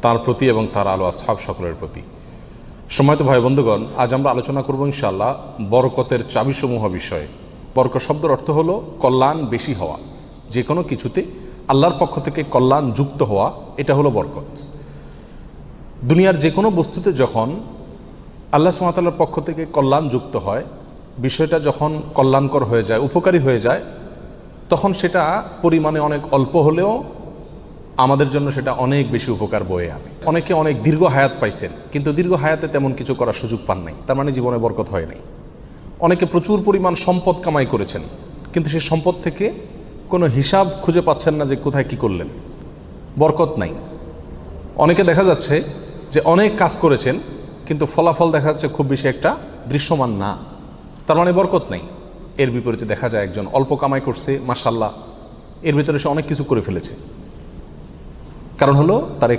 তার প্রতি এবং তার আলো আসহাব সকলের প্রতি। সম্মানিত ভাই বন্ধুগণ, আজ আমরা আলোচনা করব ইনশাআল্লাহ বরকতের চাবিসমূহ বিষয়ে। বরকত শব্দের অর্থ হলো কল্যাণ বেশি হওয়া, যে কোনো কিছুতে আল্লাহর পক্ষ থেকে কল্যাণ যুক্ত হওয়া, এটা হলো বরকত। দুনিয়ার যে কোনো বস্তুতে যখন আল্লাহ সুবহানাহু ওয়া তাআলার পক্ষ থেকে কল্যাণ যুক্ত হয়, বিষয়টা যখন কল্যাণকর হয়ে যায়, উপকারী হয়ে যায়, তখন সেটা পরিমাণে অনেক অল্প হলেও আমাদের জন্য সেটা অনেক বেশি উপকার বয়ে আনে। অনেকে অনেক দীর্ঘ হায়াত পাইছেন, কিন্তু দীর্ঘ হায়াতে তেমন কিছু করার সুযোগ পান নাই, তার মানে জীবনে বরকত হয় নাই। অনেকে প্রচুর পরিমাণ সম্পদ কামাই করেছেন, কিন্তু সেই সম্পদ থেকে কোনো হিসাব খুঁজে পাচ্ছেন না যে কোথায় কি করলেন, বরকত নাই। অনেকে দেখা যাচ্ছে যে অনেক কাজ করেছেন, কিন্তু ফলাফল দেখা যাচ্ছে খুব বেশি একটা দৃশ্যমান না, তার মানে বরকত নাই। এর বিপরীতে দেখা যায় একজন অল্প কামাই করছে, মাশাআল্লাহ, এর ভিতরে সে অনেক কিছু করে ফেলেছে। কারণ হলো তার